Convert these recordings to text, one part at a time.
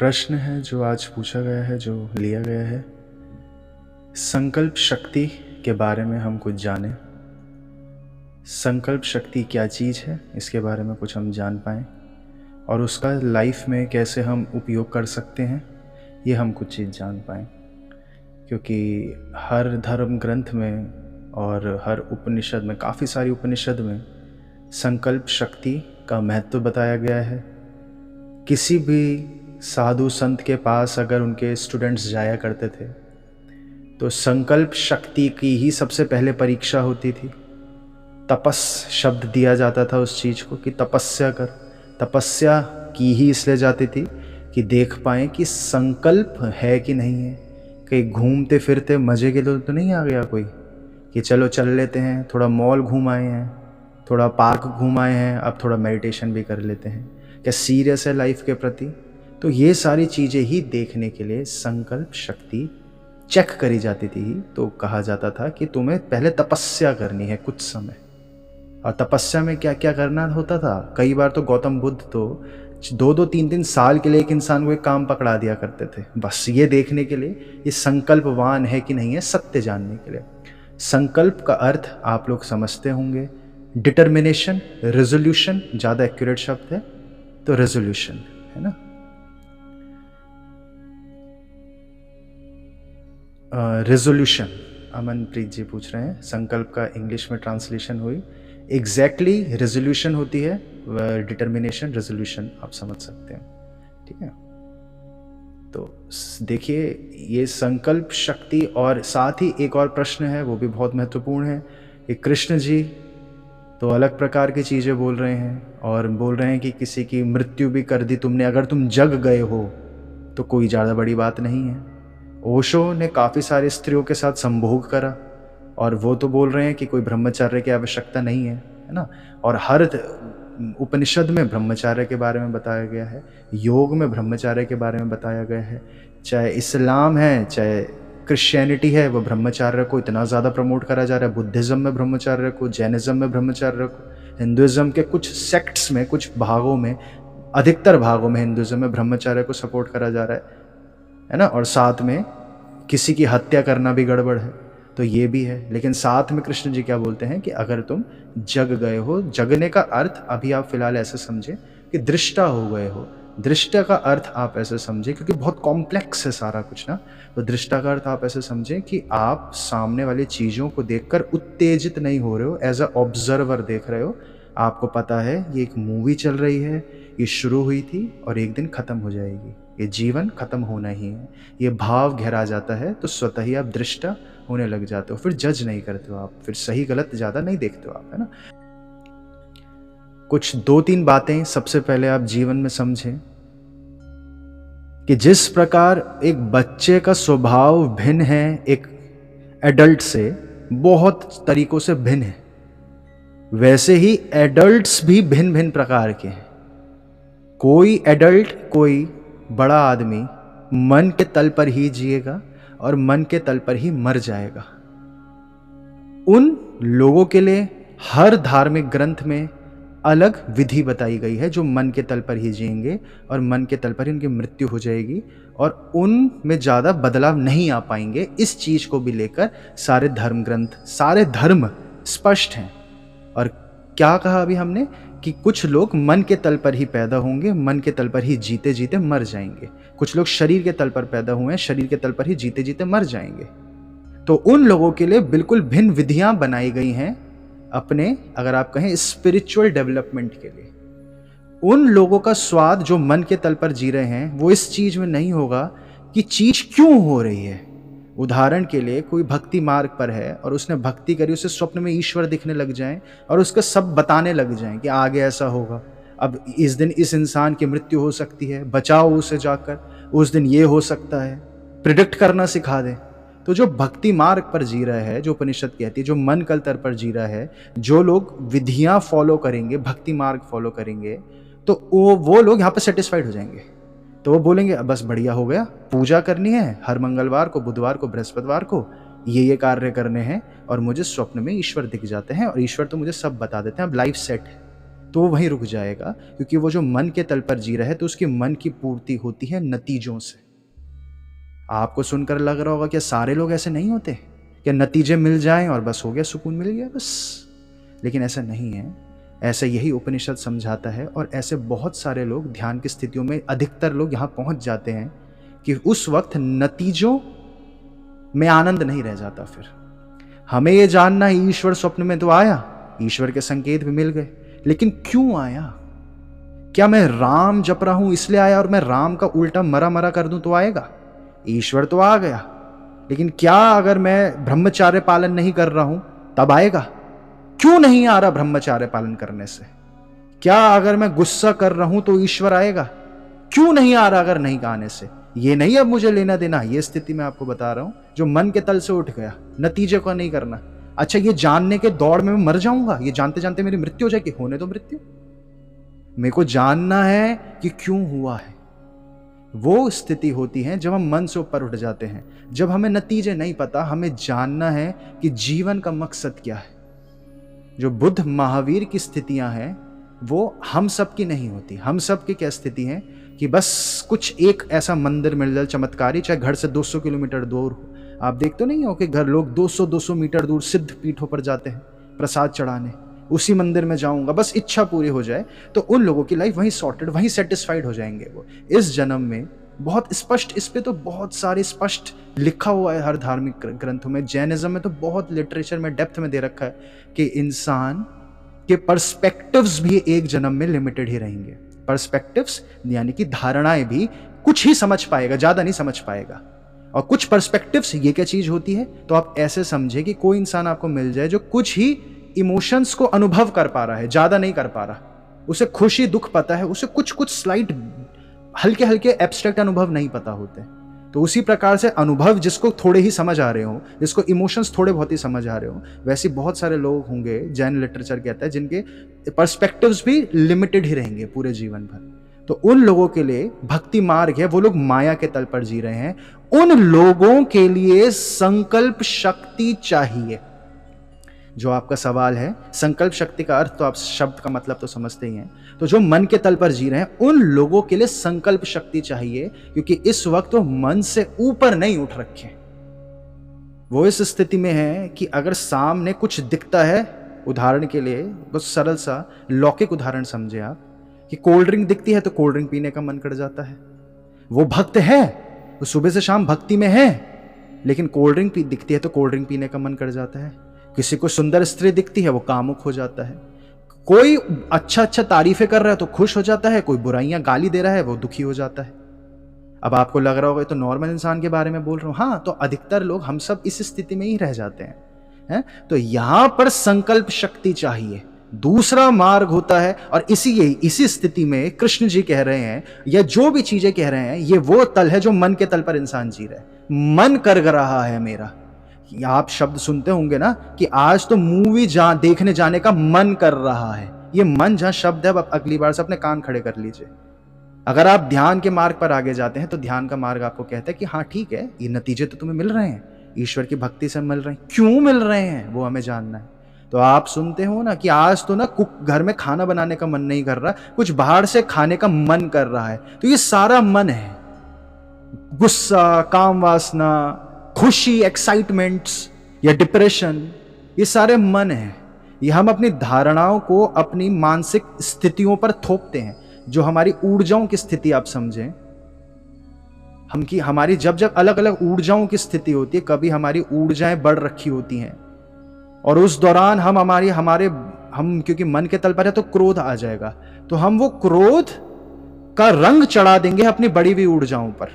प्रश्न है जो आज पूछा गया है, जो लिया गया है, संकल्प शक्ति के बारे में हम कुछ जानें। संकल्प शक्ति क्या चीज़ है, इसके बारे में कुछ हम जान पाएँ और उसका लाइफ में कैसे हम उपयोग कर सकते हैं, ये हम कुछ चीज़ जान पाएँ। क्योंकि हर धर्म ग्रंथ में और हर उपनिषद में, काफ़ी सारी उपनिषद में संकल्प शक्ति का महत्व बताया गया है। किसी भी साधु संत के पास अगर उनके स्टूडेंट्स जाया करते थे तो संकल्प शक्ति की ही सबसे पहले परीक्षा होती थी। तपस शब्द दिया जाता था उस चीज़ को कि तपस्या कर। तपस्या की ही इसलिए जाती थी कि देख पाएँ कि संकल्प है कि नहीं है। कहीं घूमते फिरते मज़े के लिए तो नहीं आ गया कोई कि चलो चल लेते हैं, थोड़ा मॉल घूम आए हैं, थोड़ा पार्क घूम आए हैं, अब थोड़ा मेडिटेशन भी कर लेते हैं। क्या सीरियस है लाइफ के प्रति? तो ये सारी चीज़ें ही देखने के लिए संकल्प शक्ति चेक करी जाती थी। तो कहा जाता था कि तुम्हें पहले तपस्या करनी है कुछ समय। और तपस्या में क्या क्या करना होता था? कई बार तो गौतम बुद्ध तो 2-2 3-3 साल के लिए एक इंसान को एक काम पकड़ा दिया करते थे, बस ये देखने के लिए ये संकल्पवान है कि नहीं है, सत्य जानने के लिए। संकल्प का अर्थ आप लोग समझते होंगे, डिटर्मिनेशन, रेजोल्यूशन ज़्यादा एक्यूरेट शब्द है, तो रेजोल्यूशन है ना। रेजोल्यूशन, अमनप्रीत जी पूछ रहे हैं संकल्प का इंग्लिश में ट्रांसलेशन हुई। एग्जैक्टली रेजोल्यूशन होती है, डिटर्मिनेशन रेजोल्यूशन आप समझ सकते हैं, ठीक है। तो देखिए ये संकल्प शक्ति, और साथ ही एक और प्रश्न है वो भी बहुत महत्वपूर्ण है। ये कृष्ण जी तो अलग प्रकार की चीज़ें बोल रहे हैं और बोल रहे हैं कि किसी की मृत्यु भी कर दी तुमने, अगर तुम जग गए हो तो कोई ज़्यादा बड़ी बात नहीं है। ओशो ने काफ़ी सारी स्त्रियों के साथ संभोग करा और वो तो बोल रहे हैं कि कोई ब्रह्मचर्य की आवश्यकता नहीं है, है ना। और हर उपनिषद में ब्रह्मचर्य के बारे में बताया गया है, योग में ब्रह्मचर्य के बारे में बताया गया है। चाहे इस्लाम है, चाहे क्रिश्चियनिटी है, वो ब्रह्मचर्य को इतना ज़्यादा प्रमोट करा जा रहा है। बुद्धिज़्म में ब्रह्मचर्य को, जैनिज़्म में ब्रह्मचर्य को, हिंदुज़्म के कुछ सेक्ट्स में, कुछ भागों में, अधिकतर भागों में हिंदुज़्म में ब्रह्मचर्य को सपोर्ट करा जा रहा है ना। और साथ में किसी की हत्या करना भी गड़बड़ है, तो ये भी है। लेकिन साथ में कृष्ण जी क्या बोलते हैं कि अगर तुम जग गए हो, जगने का अर्थ अभी आप फिलहाल ऐसे समझे कि दृष्टा हो गए हो। दृष्टा का अर्थ आप ऐसे समझे, क्योंकि बहुत कॉम्प्लेक्स है सारा कुछ ना, तो दृष्टा का अर्थ आप ऐसे समझे कि आप सामने वाली चीज़ों को देखकर उत्तेजित नहीं हो रहे हो, एज अ ऑब्जर्वर देख रहे हो। आपको पता है ये एक मूवी चल रही है, ये शुरू हुई थी और एक दिन ख़त्म हो जाएगी, ये जीवन ख़त्म होना ही है। ये भाव गहरा जाता है तो स्वतः ही आप दृष्टा होने लग जाते हो, फिर जज नहीं करते हो आप, फिर सही गलत ज़्यादा नहीं देखते हो आप, है ना। कुछ 2-3 बातें सबसे पहले आप जीवन में समझें कि जिस प्रकार एक बच्चे का स्वभाव भिन्न है एक एडल्ट से, बहुत तरीकों से भिन्न है, वैसे ही एडल्ट्स भी भिन्न भिन्न प्रकार के हैं। कोई एडल्ट, कोई बड़ा आदमी मन के तल पर ही जिएगा और मन के तल पर ही मर जाएगा। उन लोगों के लिए हर धार्मिक ग्रंथ में अलग विधि बताई गई है जो मन के तल पर ही जिएंगे और मन के तल पर ही उनकी मृत्यु हो जाएगी और उनमें ज़्यादा बदलाव नहीं आ पाएंगे। इस चीज़ को भी लेकर सारे धर्म ग्रंथ, सारे धर्म स्पष्ट हैं। और क्या कहा अभी हमने कि कुछ लोग मन के तल पर ही पैदा होंगे, मन के तल पर ही जीते जीते मर जाएंगे। कुछ लोग शरीर के तल पर पैदा हुए हैं, शरीर के तल पर ही जीते जीते मर जाएंगे। तो उन लोगों के लिए बिल्कुल भिन्न विधियां बनाई गई हैं अपने, अगर आप कहें, स्पिरिचुअल डेवलपमेंट के लिए। उन लोगों का स्वाद जो मन के तल पर जी रहे हैं वो इस चीज में नहीं होगा कि चीज क्यों हो रही है। उदाहरण के लिए कोई भक्ति मार्ग पर है और उसने भक्ति करी, उसे स्वप्न में ईश्वर दिखने लग जाएं और उसका सब बताने लग जाएं कि आगे ऐसा होगा, अब इस दिन इस इंसान की मृत्यु हो सकती है, बचाओ उसे जाकर, उस दिन ये हो सकता है, प्रिडिक्ट करना सिखा दें। तो जो भक्ति मार्ग पर जी रहा है, जो उपनिषद कहती है, जो मन कल तर पर जी रहा है, जो लोग विधियां फॉलो करेंगे, भक्ति मार्ग फॉलो करेंगे, तो वो लोग यहाँ पर सेटिस्फाइड हो जाएंगे। तो वो बोलेंगे बस बढ़िया हो गया, पूजा करनी है हर मंगलवार को, बुधवार को, बृहस्पतिवार को, ये कार्य करने हैं और मुझे स्वप्न में ईश्वर दिख जाते हैं और ईश्वर तो मुझे सब बता देते हैं, अब लाइफ सेट है। तो वो वहीं रुक जाएगा, क्योंकि वो जो मन के तल पर जी रहा है तो उसकी मन की पूर्ति होती है नतीजों से। आपको सुनकर लग रहा होगा कि सारे लोग ऐसे नहीं होते, कि नतीजे मिल जाएं और बस हो गया, सुकून मिल गया बस। लेकिन ऐसा नहीं है, ऐसा यही उपनिषद समझाता है। और ऐसे बहुत सारे लोग ध्यान की स्थितियों में, अधिकतर लोग यहाँ पहुंच जाते हैं कि उस वक्त नतीजों में आनंद नहीं रह जाता। फिर हमें ये जानना है, ईश्वर स्वप्न में तो आया, ईश्वर के संकेत भी मिल गए, लेकिन क्यों आया? क्या मैं राम जप रहा हूं इसलिए आया और मैं राम का उल्टा मरा मरा कर दूं तो आएगा? ईश्वर तो आ गया, लेकिन क्या अगर मैं ब्रह्मचार्य पालन नहीं कर रहा हूं तब आएगा? क्यों नहीं आ रहा ब्रह्मचार्य पालन करने से? क्या अगर मैं गुस्सा कर रहा हूं तो ईश्वर आएगा? क्यों नहीं आ रहा अगर नहीं आने से? ये नहीं अब मुझे लेना देना, ये स्थिति मैं आपको बता रहा हूं जो मन के तल से उठ गया, नतीजे को नहीं करना। अच्छा, ये जानने के दौड़ में मैं मर जाऊंगा, ये जानते जानते मेरी मृत्यु हो जाएगी, होने दो मृत्यु। मेरे को जानना है कि क्यों हुआ है। वो स्थिति होती है जब हम मन से ऊपर उठ जाते हैं, जब हमें नतीजे नहीं पता, हमें जानना है कि जीवन का मकसद क्या है। जो बुद्ध महावीर की स्थितियां हैं वो हम सब की नहीं होती। हम सब की क्या स्थिति है कि बस कुछ एक ऐसा मंदिर मिल जाए चमत्कारी, चाहे घर से 200 किलोमीटर दूर हो। आप देखते नहीं हो कि घर लोग 200-200 मीटर दूर सिद्ध पीठों पर जाते हैं प्रसाद चढ़ाने, उसी मंदिर में जाऊंगा बस इच्छा पूरी हो जाए। तो उन लोगों की लाइफ वहीं सॉर्टेड, वहीं सेटिस्फाइड हो जाएंगे वो इस जन्म में। बहुत स्पष्ट, इस पे तो बहुत सारे स्पष्ट लिखा हुआ है हर धार्मिक ग्रंथों में। जैनिज्म में तो बहुत लिटरेचर में डेप्थ में दे रखा है कि इंसान के पर्सपेक्टिव्स भी एक जन्म में लिमिटेड ही रहेंगे। पर्सपेक्टिव्स यानी कि धारणाएं भी कुछ ही समझ पाएगा, ज्यादा नहीं समझ पाएगा। और कुछ पर्सपेक्टिव्स ये क्या चीज होती है, तो आप ऐसे समझे कि कोई इंसान आपको मिल जाए जो कुछ ही इमोशंस को अनुभव कर पा रहा है, ज्यादा नहीं कर पा रहा। उसे खुशी दुख पता है, उसे कुछ कुछ स्लाइट हल्के हल्के एब्स्ट्रैक्ट अनुभव नहीं पता होते। तो उसी प्रकार से अनुभव जिसको थोड़े ही समझ आ रहे हो, जिसको इमोशंस थोड़े बहुत ही समझ आ रहे हो, वैसे बहुत सारे लोग होंगे, जैन लिटरेचर कहता है, जिनके पर्सपेक्टिव्स भी लिमिटेड ही रहेंगे पूरे जीवन भर। तो उन लोगों के लिए भक्ति मार्ग है, वो लोग माया के तल पर जी रहे हैं। उन लोगों के लिए संकल्प शक्ति चाहिए। जो आपका सवाल है, संकल्प शक्ति का अर्थ तो आप शब्द का मतलब तो समझते ही हैं। तो जो मन के तल पर जी रहे हैं उन लोगों के लिए संकल्प शक्ति चाहिए, क्योंकि इस वक्त वो मन से ऊपर नहीं उठ रखे। वो इस स्थिति में है कि अगर सामने कुछ दिखता है, उदाहरण के लिए बस सरल सा लौकिक उदाहरण समझे आप, कि कोल्ड ड्रिंक दिखती है तो कोल्ड ड्रिंक पीने का मन कर जाता है। वो भक्त है, वो सुबह से शाम भक्ति में है, लेकिन कोल्ड ड्रिंक दिखती है तो कोल्ड ड्रिंक पीने का मन कर जाता है। किसी को सुंदर स्त्री दिखती है, वो कामुक हो जाता है। कोई अच्छा अच्छा तारीफें कर रहा है तो खुश हो जाता है, कोई बुराइयां गाली दे रहा है वो दुखी हो जाता है। अब आपको लग रहा होगा तो नॉर्मल इंसान के बारे में बोल रहा हूं। हाँ, तो अधिकतर लोग, हम सब इस स्थिति में ही रह जाते हैं। तो यहां पर संकल्प शक्ति चाहिए, दूसरा मार्ग होता है। और इसी स्थिति में कृष्ण जी कह रहे हैं, या जो भी चीजें कह रहे हैं, ये वो तल है जो मन के तल पर इंसान जी रहा है। मन कर रहा है मेरा। आप शब्द सुनते होंगे ना कि आज तो मूवी देखने जाने का मन कर रहा है। ये मन जहां शब्द है, अब अगली बार से अपने कान खड़े कर लीजिए। अगर आप ध्यान के मार्ग पर आगे जाते हैं तो ध्यान का मार्ग आपको कहता है कि हाँ ठीक है, ये नतीजे तो तुम्हें मिल रहे हैं, ईश्वर की भक्ति से मिल रहे हैं। क्यों मिल रहे हैं वो हमें जानना है। तो आप सुनते हो ना कि आज तो ना घर में खाना बनाने का मन नहीं कर रहा, कुछ बाहर से खाने का मन कर रहा है। तो ये सारा मन है, गुस्सा, काम वासना, खुशी, एक्साइटमेंट्स या डिप्रेशन, ये सारे मन है। ये हम अपनी धारणाओं को अपनी मानसिक स्थितियों पर थोपते हैं, जो हमारी ऊर्जाओं की स्थिति आप समझें। हमारी जब जब अलग अलग ऊर्जाओं की स्थिति होती है, कभी हमारी ऊर्जाएं बढ़ रखी होती हैं और उस दौरान हम क्योंकि मन के तल पर है तो क्रोध आ जाएगा, तो हम वो क्रोध का रंग चढ़ा देंगे अपनी बढ़ी हुई ऊर्जाओं पर,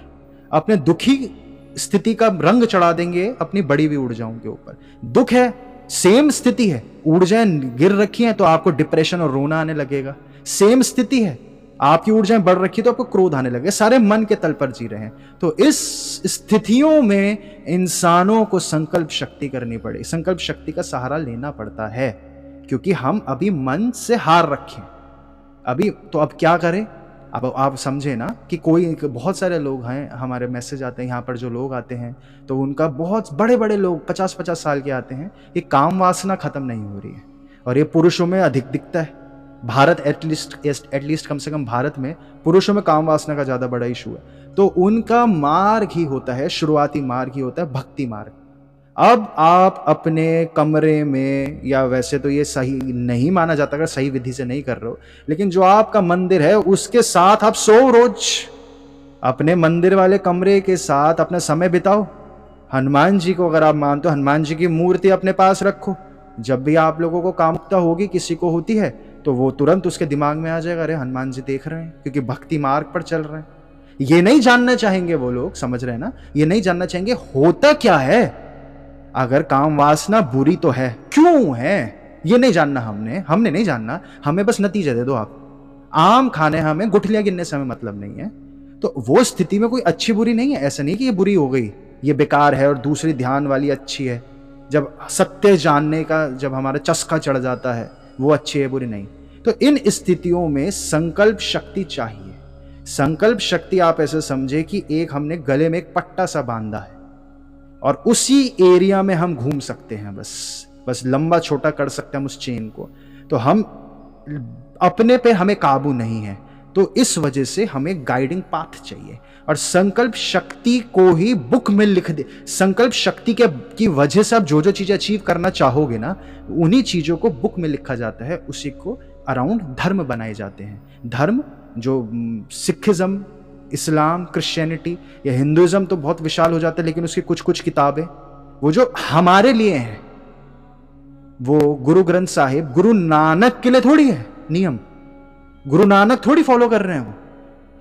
अपने दुखी स्थिति का रंग चढ़ा देंगे अपनी बढ़ी हुई ऊर्जाओं के ऊपर। दुख है, सेम स्थिति है, ऊर्जाएं गिर रखी हैं तो आपको डिप्रेशन और रोना आने लगेगा। सेम स्थिति है, आपकी ऊर्जाएं बढ़ रखी तो आपको क्रोध आने लगेगा। सारे मन के तल पर जी रहे हैं। तो इस स्थितियों में इंसानों को संकल्प शक्ति करनी पड़े, संकल्प शक्ति का सहारा लेना पड़ता है, क्योंकि हम अभी मन से हार रखे अभी। तो अब क्या करें? अब आप समझे ना कि बहुत सारे लोग हैं, हमारे मैसेज आते हैं यहाँ पर, जो लोग आते हैं तो उनका बहुत बड़े बड़े लोग 50-50 साल के आते हैं, ये काम वासना खत्म नहीं हो रही है और ये पुरुषों में अधिक दिखता है। भारत एटलीस्ट कम से कम भारत में पुरुषों में काम वासना का ज़्यादा बड़ा इशू है। तो उनका मार्ग ही होता है, शुरुआती मार्ग ही होता है भक्ति मार्ग। अब आप अपने कमरे में, या वैसे तो ये सही नहीं माना जाता अगर सही विधि से नहीं कर रहे हो, लेकिन जो आपका मंदिर है उसके साथ आप सो रोज अपने मंदिर वाले कमरे के साथ अपना समय बिताओ। हनुमान जी को अगर आप मानते हो, हनुमान जी की मूर्ति अपने पास रखो। जब भी आप लोगों को कामुकता होगी, किसी को होती है, तो वो तुरंत उसके दिमाग में आ जाएगा, अरे हनुमान जी देख रहे हैं, क्योंकि भक्ति मार्ग पर चल रहे हैं। ये नहीं जानना चाहेंगे वो लोग, समझ रहे हैं ना, ये नहीं जानना चाहेंगे होता क्या है। अगर काम वासना बुरी तो है, क्यों है, ये नहीं जानना हमने नहीं जानना, हमें बस नतीजे दे दो आप। आम खाने हमें, गुठलियां गिनने से हमें मतलब नहीं है। तो वो स्थिति में कोई अच्छी बुरी नहीं है, ऐसा नहीं कि ये बुरी हो गई, ये बेकार है और दूसरी ध्यान वाली अच्छी है। जब सत्य जानने का जब हमारा चस्का चढ़ जाता है, वो अच्छी है बुरी नहीं। तो इन स्थितियों में संकल्प शक्ति चाहिए। संकल्प शक्ति आप ऐसे समझे कि एक हमने गले में एक पट्टा सा बांधा है और उसी एरिया में हम घूम सकते हैं, बस लंबा छोटा कर सकते हैं हम उस चेन को। तो हम अपने पे हमें काबू नहीं है, तो इस वजह से हमें गाइडिंग पाथ चाहिए। और संकल्प शक्ति को ही बुक में लिख दे। संकल्प शक्ति की वजह से आप जो जो चीजें अचीव करना चाहोगे ना, उन्हीं चीजों को बुक में लिखा जाता है, उसी को अराउंड धर्म बनाए जाते हैं। धर्म जो सिखिज्म, इस्लाम, क्रिश्चियनिटी या हिंदुइज्म तो बहुत विशाल हो जाता है, लेकिन उसकी कुछ कुछ किताबें वो जो हमारे लिए हैं, वो गुरु ग्रंथ साहिब गुरु नानक के लिए थोड़ी है नियम। गुरु नानक थोड़ी फॉलो कर रहे हैं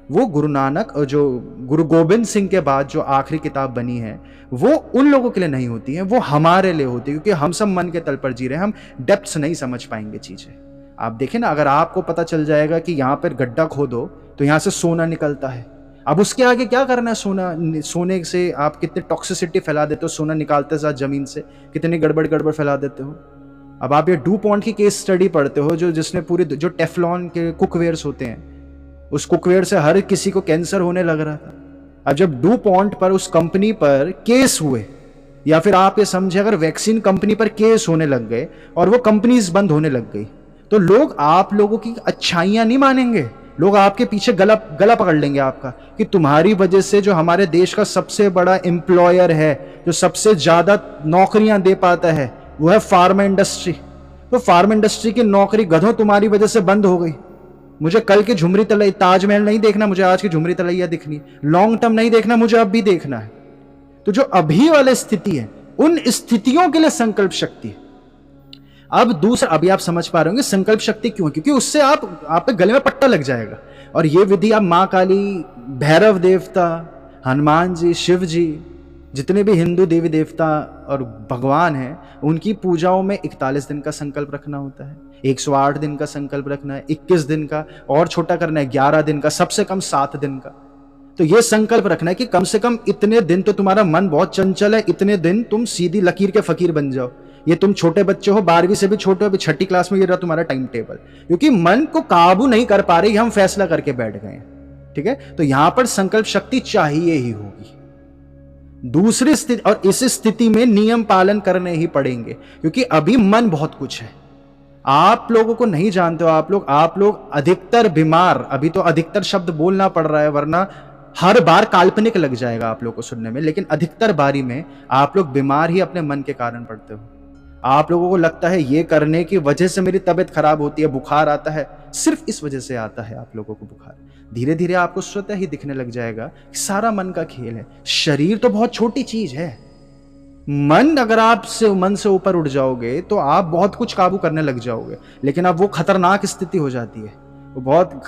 वो गुरु नानक और जो गुरु गोबिंद सिंह के बाद जो आखिरी किताब बनी है, वो उन लोगों के लिए नहीं होती है, वो हमारे लिए होती है, क्योंकि हम सब मन के तल पर जी रहे हैं, हम डेप्थ्स नहीं समझ पाएंगे चीजें। आप देखें ना, अगर आपको पता चल जाएगा कि यहाँ पर गड्ढा खोदो तो यहाँ से सोना निकलता है, अब उसके आगे क्या करना है? सोने से आप कितने टॉक्सिसिटी फैला देते हो, सोना निकालते साथ जमीन से कितनी गड़बड़ फैला देते हो। अब आप ये डू पॉन्ट की केस स्टडी पढ़ते हो, जिसने पूरी जो टेफ्लॉन के कुकवेयर्स होते हैं, उस कुकवेयर से हर किसी को कैंसर होने लग रहा था। अब जब डू पॉन्ट पर, उस कंपनी पर केस हुए, या फिर आप ये समझे अगर वैक्सीन कंपनी पर केस होने लग गए और वो कंपनीज बंद होने लग गई, तो लोग आप लोगों की अच्छाइयां नहीं मानेंगे, लोग आपके पीछे गला पकड़ लेंगे आपका, कि तुम्हारी वजह से जो हमारे देश का सबसे बड़ा एम्प्लॉयर है, जो सबसे ज्यादा नौकरियां दे पाता है, वो है फार्मा इंडस्ट्री। तो फार्मा इंडस्ट्री की नौकरी गधों तुम्हारी वजह से बंद हो गई। मुझे कल की झुमरी तलई, ताजमहल नहीं देखना, मुझे आज की झुमरी तलैया दिखनी, लॉन्ग टर्म नहीं देखना, मुझे अब भी देखना है। तो जो अभी वाले स्थिति है, उन स्थितियों के लिए संकल्प शक्ति है। अब दूसरा, अभी आप समझ पा रहे होंगे संकल्प शक्ति क्यों, क्योंकि उससे आप पे गले में पट्टा लग जाएगा। और ये विधि आप माँ काली, भैरव देवता, हनुमान जी, शिव जी, जितने भी हिंदू देवी देवता और भगवान हैं, उनकी पूजाओं में 41 दिन का संकल्प रखना होता है, 108 दिन का संकल्प रखना है, 21 दिन का, और छोटा करना है 11 दिन का, सबसे कम 7 दिन का। तो ये संकल्प रखना है कि कम से कम इतने दिन तो तुम्हारा मन बहुत चंचल है, इतने दिन तुम सीधी लकीर के फकीर बन जाओ। ये तुम छोटे बच्चे हो, 12वीं से भी छोटे हो, अभी 6ठी क्लास में ये रहा तुम्हारा टाइम टेबल, क्योंकि मन को काबू नहीं कर पा रहे, हम फैसला करके बैठ गए हैं। ठीक है, तो यहां पर संकल्प शक्ति चाहिए ही होगी। दूसरी स्थिति, और इस स्थिति में नियम पालन करने ही पड़ेंगे, क्योंकि अभी मन बहुत कुछ है, आप लोगों को नहीं जानते हो। आप लोग अधिकतर बीमार, अभी तो अधिकतर शब्द बोलना पड़ रहा है, वरना हर बार काल्पनिक लग जाएगा आप लोगों को सुनने में, लेकिन अधिकतर बारी में आप लोग बीमार ही अपने मन के कारण पड़ते हो। आप लोगों को लगता है ये करने की वजह से मेरी तबीयत खराब होती है, बुखार आता है, सिर्फ इस वजह से आता है आप लोगों को बुखार। धीरे धीरे आपको स्वतः ही दिखने लग जाएगा कि सारा मन का खेल है। शरीर तो बहुत छोटी चीज है, मन अगर मन से ऊपर उठ जाओगे तो आप बहुत कुछ काबू करने लग जाओगे, लेकिन अब वो खतरनाक स्थिति हो जाती है, वो बहुत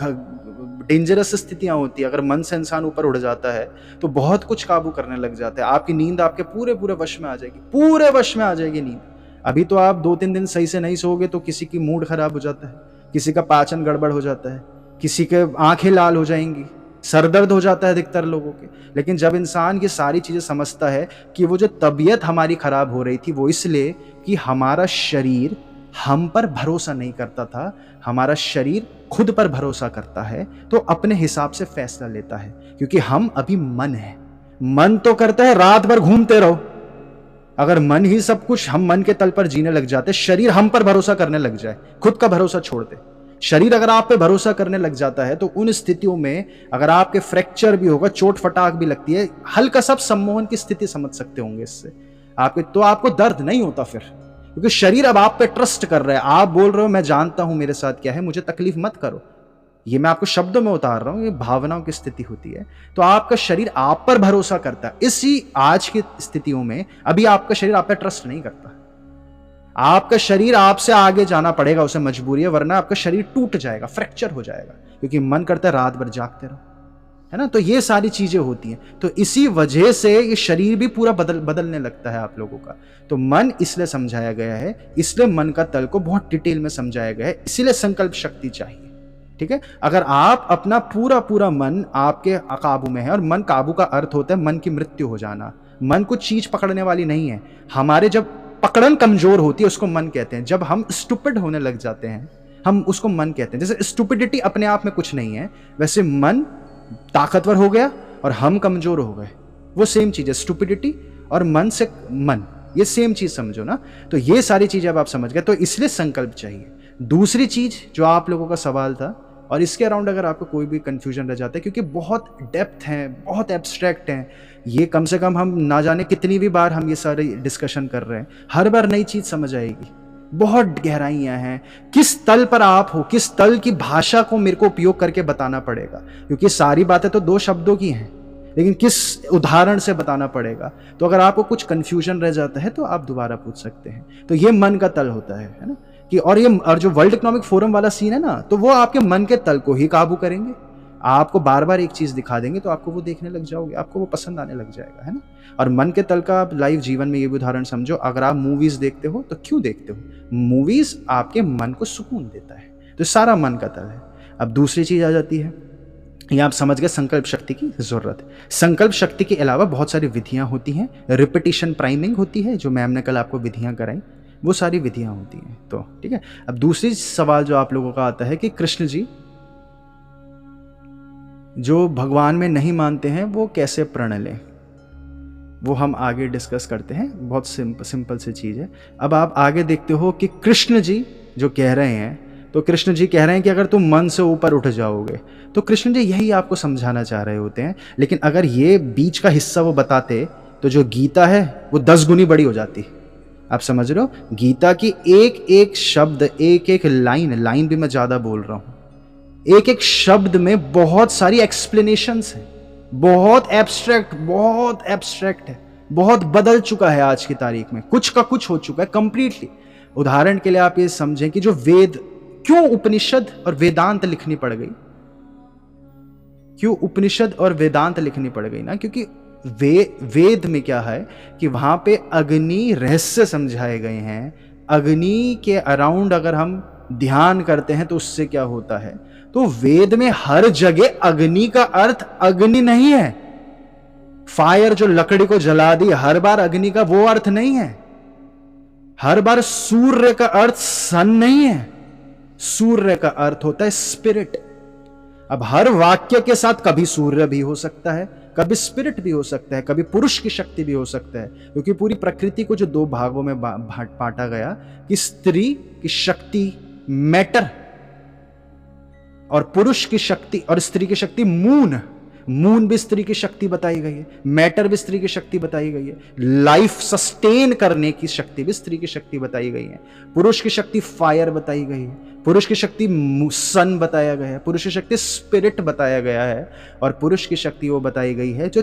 डेंजरस स्थितियां होती है। अगर मन से इंसान ऊपर उड़ जाता है तो बहुत कुछ काबू करने लग जाता है। आपकी नींद आपके पूरे वश में आ जाएगी, पूरे वश में आ जाएगी नींद। अभी तो आप 2-3 दिन सही से नहीं सोओगे तो किसी की मूड खराब हो जाता है, किसी का पाचन गड़बड़ हो जाता है, किसी के आंखें लाल हो जाएंगी, सर दर्द हो जाता है अधिकतर लोगों के। लेकिन जब इंसान ये सारी चीजें समझता है कि वो जो तबीयत हमारी खराब हो रही थी वो इसलिए कि हमारा शरीर हम पर भरोसा नहीं करता था, हमारा शरीर खुद पर भरोसा करता है, तो अपने हिसाब से फैसला लेता है। क्योंकि हम अभी मन है, मन तो करता है रात भर घूमते रहो। अगर मन ही सब कुछ, हम मन के तल पर जीने लग जाते, शरीर हम पर भरोसा करने लग जाए, खुद का भरोसा छोड़ दे, शरीर अगर आप पे भरोसा करने लग जाता है तो उन स्थितियों में अगर आपके फ्रैक्चर भी होगा, चोट फटाक भी लगती है, हल्का सा सम्मोहन की स्थिति समझ सकते होंगे इससे आपके, तो आपको दर्द नहीं होता फिर, क्योंकि शरीर अब आप पे ट्रस्ट कर रहा है। आप बोल रहे हो मैं जानता हूं मेरे साथ क्या है, मुझे तकलीफ मत करो। ये मैं आपको शब्दों में उतार रहा हूं, ये भावनाओं की स्थिति होती है। तो आपका शरीर आप पर भरोसा करता है। इसी आज की स्थितियों में अभी आपका शरीर आप पर ट्रस्ट नहीं करता। आपका शरीर आपसे आगे जाना पड़ेगा, उसे मजबूरी है, वरना आपका शरीर टूट जाएगा, फ्रैक्चर हो जाएगा, क्योंकि मन करता है रात भर जागते रहो, है ना। तो ये सारी चीजें होती हैं। तो इसी वजह से ये शरीर भी पूरा बदलने लगता है आप लोगों का। तो मन इसलिए समझाया गया है, इसलिए मन का तल को बहुत डिटेल में समझाया गया है, इसीलिए संकल्प शक्ति चाहिए। ठीक है, अगर आप अपना पूरा मन आपके काबू में है, और मन काबू का अर्थ होता है मन की मृत्यु हो जाना। मन को चीज पकड़ने वाली नहीं है। हमारे जब पकड़न कमजोर होती है उसको मन कहते हैं। जब हम स्टूपिड होने लग जाते हैं हम उसको मन कहते हैं। जैसे स्टूपिडिटी अपने आप में कुछ नहीं है, वैसे मन ताकतवर हो गया और हम कमजोर हो गए, वो सेम चीज है। स्टूपिडिटी और मन से मन, ये सेम चीज समझो ना। तो ये सारी चीजें अब आप समझ गए, तो इसलिए संकल्प चाहिए। दूसरी चीज जो आप लोगों का सवाल था, और इसके अराउंड अगर आपको कोई भी कंफ्यूजन रह जाता है, क्योंकि बहुत डेप्थ है, बहुत एब्स्ट्रैक्ट है ये, कम से कम हम ना जाने कितनी भी बार हम ये सारे डिस्कशन कर रहे हैं, हर बार नई चीज समझ आएगी, बहुत गहराइयां हैं। किस तल पर आप हो, किस तल की भाषा को मेरे को उपयोग करके बताना पड़ेगा, क्योंकि सारी बातें तो 2 शब्दों की हैं, लेकिन किस उदाहरण से बताना पड़ेगा। तो अगर आपको कुछ कंफ्यूजन रह जाता है तो आप दोबारा पूछ सकते हैं। तो ये मन का तल होता है ना। कि और जो वर्ल्ड इकोनॉमिक फोरम वाला सीन है ना, तो वो आपके मन के तल को ही काबू करेंगे। आपको बार बार एक चीज दिखा देंगे तो आपको वो देखने लग जाओगे, आपको वो पसंद आने लग जाएगा, है ना। और मन के तल का आप लाइव जीवन में ये भी उदाहरण समझो। अगर आप मूवीज देखते हो तो क्यों देखते हो? मूवीज आपके मन को सुकून देता है, तो सारा मन का तल है। अब दूसरी चीज आ जाती है, ये आप समझ गए संकल्प शक्ति की जरूरत है। संकल्प शक्ति के अलावा बहुत सारी विधियां होती हैं। रिपीटिशन प्राइमिंग होती है, जो मैम ने कल आपको विधियां कराई, वो सारी विधियां होती हैं। तो ठीक है, अब दूसरी सवाल जो आप लोगों का आता है कि कृष्ण जी जो भगवान में नहीं मानते हैं वो कैसे प्रण लें, वो हम आगे डिस्कस करते हैं। बहुत सिंपल सी चीज है। अब आप आगे देखते हो कि कृष्ण जी जो कह रहे हैं, तो कृष्ण जी कह रहे हैं कि अगर तुम मन से ऊपर उठ जाओगे, तो कृष्ण जी यही आपको समझाना चाह रहे होते हैं। लेकिन अगर ये बीच का हिस्सा वो बताते तो जो गीता है वो 10 गुनी बड़ी हो जाती। आप समझ रहे हो? गीता की एक एक शब्द, एक एक लाइन भी मैं ज्यादा बोल रहा हूं, एक एक शब्द में बहुत सारी एक्सप्लेनेशंस हैं। बहुत एब्स्ट्रैक्ट है, बहुत बदल चुका है आज की तारीख में, कुछ का कुछ हो चुका है कंप्लीटली। उदाहरण के लिए आप ये समझें कि जो वेद, क्यों उपनिषद और वेदांत लिखनी पड़ गई? क्यों उपनिषद और वेदांत लिखनी पड़ गई ना? क्योंकि वेद में क्या है कि वहां पे अग्नि रहस्य समझाए गए हैं। अग्नि के अराउंड अगर हम ध्यान करते हैं तो उससे क्या होता है, तो वेद में हर जगह अग्नि का अर्थ अग्नि नहीं है। फायर जो लकड़ी को जला दी, हर बार अग्नि का वो अर्थ नहीं है। हर बार सूर्य का अर्थ सन नहीं है, सूर्य का अर्थ होता है स्पिरिट। अब हर वाक्य के साथ कभी सूर्य भी हो सकता है, कभी स्पिरिट भी हो सकता है, कभी पुरुष की शक्ति भी हो सकता है, क्योंकि पूरी प्रकृति को जो 2 भागों में बांटा गया कि स्त्री की शक्ति मैटर और पुरुष की शक्ति और स्त्री की शक्ति मून भी स्त्री की शक्ति बताई गई है, मैटर भी स्त्री की शक्ति बताई गई है, लाइफ सस्टेन करने की शक्ति भी स्त्री की शक्ति बताई गई है। पुरुष की शक्ति फायर बताई गई है, पुरुष की शक्ति सन बताया गया है, पुरुष की शक्ति स्पिरिट बताया गया है, और पुरुष की शक्ति वो बताई गई है जो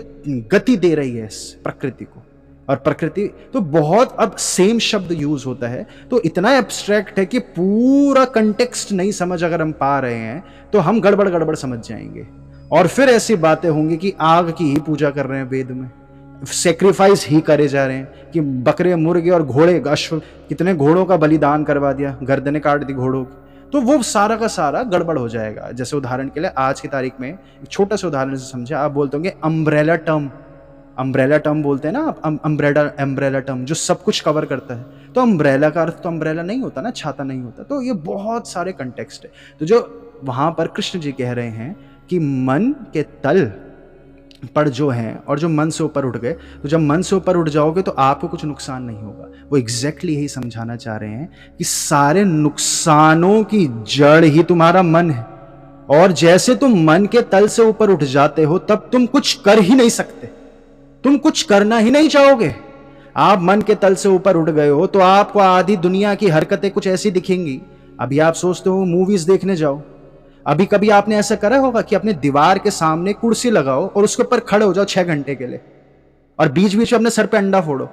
गति दे रही है प्रकृति को। और प्रकृति तो बहुत अब सेम शब्द यूज होता है, तो इतना एब्स्ट्रैक्ट है कि पूरा कंटेक्स्ट नहीं समझ अगर हम पा रहे हैं तो हम गड़बड़ समझ जाएंगे। और फिर ऐसी बातें होंगी कि आग की ही पूजा कर रहे हैं, वेद में सेक्रीफाइस ही करे जा रहे हैं कि बकरे, मुर्गे और घोड़े, अश्व, कितने घोड़ों का बलिदान करवा दिया, गर्दनें काट दी घोड़ों की। तो वो सारा का सारा गड़बड़ हो जाएगा। जैसे उदाहरण के लिए आज की तारीख में एक छोटा सा उदाहरण से समझे, आप बोलते होंगे अम्ब्रेला टर्म बोलते हैं ना आप, अम्ब्रेला टर्म जो सब कुछ कवर करता है। तो अम्ब्रेला का अर्थ तो अम्ब्रेला नहीं होता ना, छाता नहीं होता। तो ये बहुत सारे कंटेक्स्ट है। तो जो वहां पर कृष्ण जी कह रहे हैं कि मन के तल पर जो हैं और जो मन से ऊपर उठ गए, तो जब मन से ऊपर उठ जाओगे तो आपको कुछ नुकसान नहीं होगा। वो एग्जैक्टली यही समझाना चाह रहे हैं कि सारे नुकसानों की जड़ ही तुम्हारा मन है, और जैसे तुम मन के तल से ऊपर उठ जाते हो तब तुम कुछ कर ही नहीं सकते, तुम कुछ करना ही नहीं चाहोगे। आप मन के तल से ऊपर उठ गए हो तो आपको आधी दुनिया की हरकतें कुछ ऐसी दिखेंगी। अभी आप सोचते हो मूवीज देखने जाओ, अभी कभी आपने ऐसा करा होगा कि अपने दीवार के सामने कुर्सी लगाओ और उसके ऊपर खड़े हो जाओ 6 घंटे के लिए, और बीच बीच में अपने सर पे अंडा फोड़ो?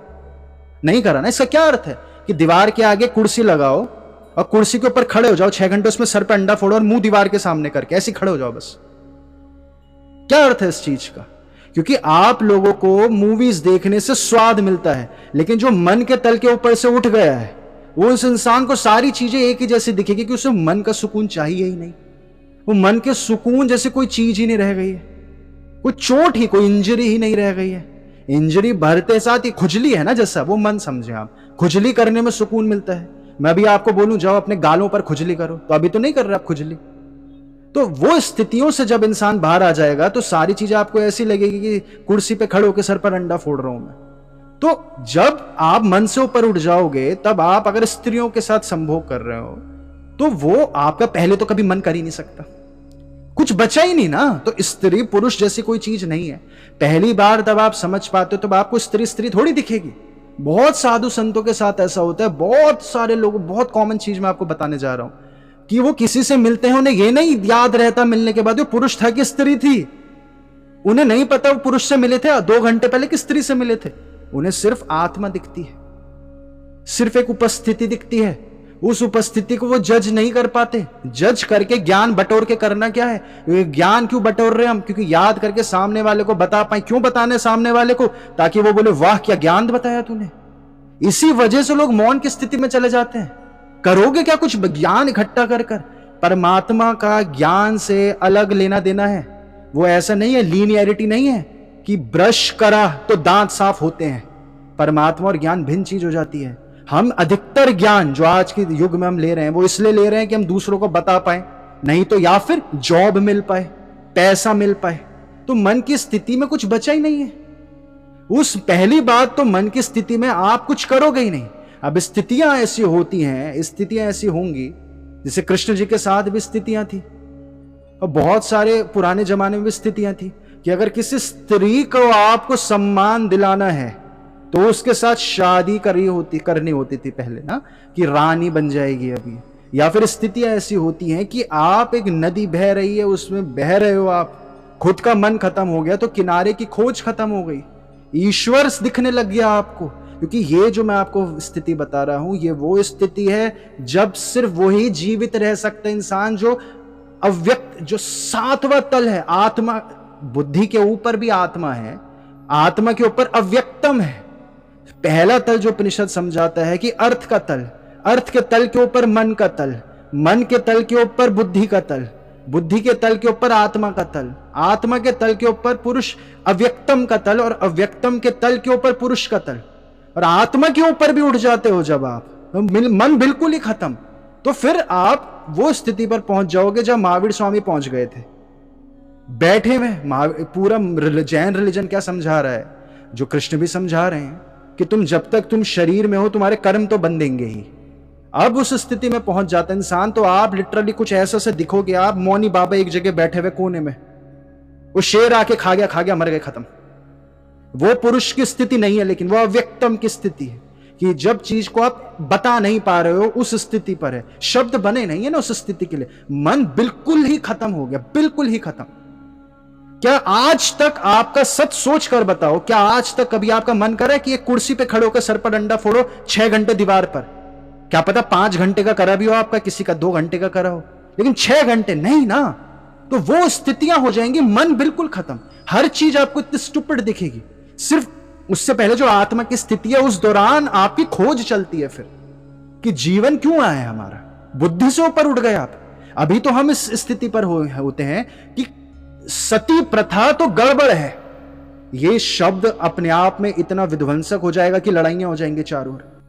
नहीं करा ना। इसका क्या अर्थ है कि दीवार के आगे कुर्सी लगाओ और कुर्सी के ऊपर खड़े हो जाओ 6 घंटे, उसमें सर पे अंडा फोड़ो और मुंह दीवार के सामने करके ऐसे खड़े हो जाओ बस। क्या अर्थ है इस चीज का? क्योंकि आप लोगों को मूवीज देखने से स्वाद मिलता है, लेकिन जो मन के तल के ऊपर से उठ गया है वो उस इंसान को सारी चीजें एक ही जैसी दिखेगी कि उसे मन का सुकून चाहिए ही नहीं। वो मन के सुकून जैसे कोई चीज ही नहीं रह गई है, कोई चोट ही, कोई इंजरी ही नहीं रह गई है। इंजरी भरते साथ ही खुजली है ना, जैसा वो मन समझे आप, खुजली करने में सुकून मिलता है। मैं भी आपको बोलूं जाओ अपने गालों पर खुजली करो, तो अभी तो नहीं कर रहे आप खुजली। तो वो स्थितियों से जब इंसान बाहर आ जाएगा तो सारी चीजें आपको ऐसी लगेगी कि कुर्सी पे खड़े होकर सर पर अंडा फोड़ रहा हूं मैं। तो जब आप मन से ऊपर उठ जाओगे तब आप अगर स्त्रियों के साथ संभोग कर रहे हो तो वो आपका पहले तो कभी मन कर ही नहीं सकता, कुछ बचा ही नहीं ना। तो स्त्री पुरुष जैसी कोई चीज नहीं है। पहली बार तब आप समझ पाते हो तब आपको स्त्री स्त्री थोड़ी दिखेगी। बहुत साधु संतों के साथ ऐसा होता है, बहुत सारे लोग, बहुत कॉमन चीज मैं आपको बताने जा रहा हूं कि वो किसी से मिलते हैं, उन्हें ये नहीं याद रहता मिलने के बाद वो पुरुष था कि स्त्री थी। उन्हें नहीं पता वो पुरुष से मिले थे 2 घंटे पहले कि स्त्री से मिले थे। उन्हें सिर्फ आत्मा दिखती है, सिर्फ एक उपस्थिति दिखती है। उस उपस्थिति को वो जज नहीं कर पाते। जज करके ज्ञान बटोर के करना क्या है? ये ज्ञान क्यों बटोर रहे हैं हम? क्योंकि याद करके सामने वाले को बता पाए। क्यों बताने सामने वाले को? ताकि वो बोले वाह क्या ज्ञान बताया तूने। इसी वजह से लोग मौन की स्थिति में चले जाते हैं। करोगे क्या कुछ ज्ञान इकट्ठा कर कर? परमात्मा का ज्ञान से अलग लेना देना है। वो ऐसा नहीं है, लीनियरिटी नहीं है कि ब्रश करा तो दांत साफ होते हैं। परमात्मा और ज्ञान भिन्न चीज हो जाती है। हम अधिकतर ज्ञान जो आज के युग में हम ले रहे हैं वो इसलिए ले रहे हैं कि हम दूसरों को बता पाए, नहीं तो या फिर जॉब मिल पाए, पैसा मिल पाए। तो मन की स्थिति में कुछ बचा ही नहीं है। उस पहली बात तो मन की स्थिति में आप कुछ करोगे ही नहीं। अब स्थितियां ऐसी होती हैं, स्थितियां ऐसी होंगी, जैसे कृष्ण जी के साथ भी स्थितियां थी और बहुत सारे पुराने जमाने में भी स्थितियां थी कि अगर किसी स्त्री को आपको सम्मान दिलाना है तो उसके साथ शादी करनी होती थी पहले ना, कि रानी बन जाएगी अभी। या फिर स्थितियां ऐसी होती हैं कि आप एक नदी बह रही है, उसमें बह रहे हो आप, खुद का मन खत्म हो गया तो किनारे की खोज खत्म हो गई, ईश्वर दिखने लग गया आपको। क्योंकि ये जो मैं आपको स्थिति बता रहा हूं ये वो स्थिति है जब सिर्फ वही जीवित रह सकता है इंसान जो अव्यक्त, जो 7वां तल है। आत्मा, बुद्धि के ऊपर भी आत्मा है, आत्मा के ऊपर अव्यक्तम है। पहला तल जो उपनिषद समझाता है कि अर्थ का तल, अर्थ के तल के ऊपर मन का तल, मन के तल के ऊपर बुद्धि का तल, बुद्धि के तल के ऊपर आत्मा का तल, आत्मा के तल के ऊपर पुरुष अव्यक्तम का तल, और अव्यक्तम के तल के ऊपर पुरुष का तल। और आत्मा के ऊपर भी उठ जाते हो जब आप, तो मन बिल्कुल ही खत्म। तो फिर आप वो स्थिति पर पहुंच जाओगे जब महावीर स्वामी पहुंच गए थे। बैठे में पूरा जैन रिलीजन क्या समझा रहा है, जो कृष्ण भी समझा रहे हैं कि तुम जब तक तुम शरीर में हो तुम्हारे कर्म तो बंधेंगे ही। अब उस स्थिति में पहुंच जाता इंसान तो आप लिटरली कुछ ऐसा से दिखोगे, आप मौनी बाबा एक जगह बैठे हुए कोने में, वो शेर आके खा गया मर गए, खत्म। वो पुरुष की स्थिति नहीं है, लेकिन वो अव्यक्तम की स्थिति है कि जब चीज को आप बता नहीं पा रहे हो उस स्थिति पर है। शब्द बने नहीं है ना उस स्थिति के लिए। मन बिल्कुल ही खत्म हो गया, बिल्कुल ही खत्म। क्या आज तक आपका सच सोच कर बताओ, क्या आज तक कभी आपका मन करे कि एक कुर्सी पे खड़े होकर सर पर डंडा फोड़ो 6 घंटे दीवार पर? क्या पता 5 घंटे का करा भी हो आपका, किसी का 2 घंटे का करा हो, लेकिन 6 घंटे नहीं ना। तो वो स्थितियां हो जाएंगी, मन बिल्कुल खत्म, हर चीज आपको इतनी स्टूपिड दिखेगी। सिर्फ उससे पहले जो आत्मा की स्थिति है उस दौरान आपकी खोज चलती है फिर कि जीवन क्यों आया है हमारा। बुद्धि से ऊपर उठ गए आप। अभी तो हम इस स्थिति पर होते हैं कि सती प्रथा तो गड़बड़ है। ये शब्द अपने आप में इतना विध्वंसक हो जाएगा कि लड़ाइयां हो जाएंगी चारों ओर।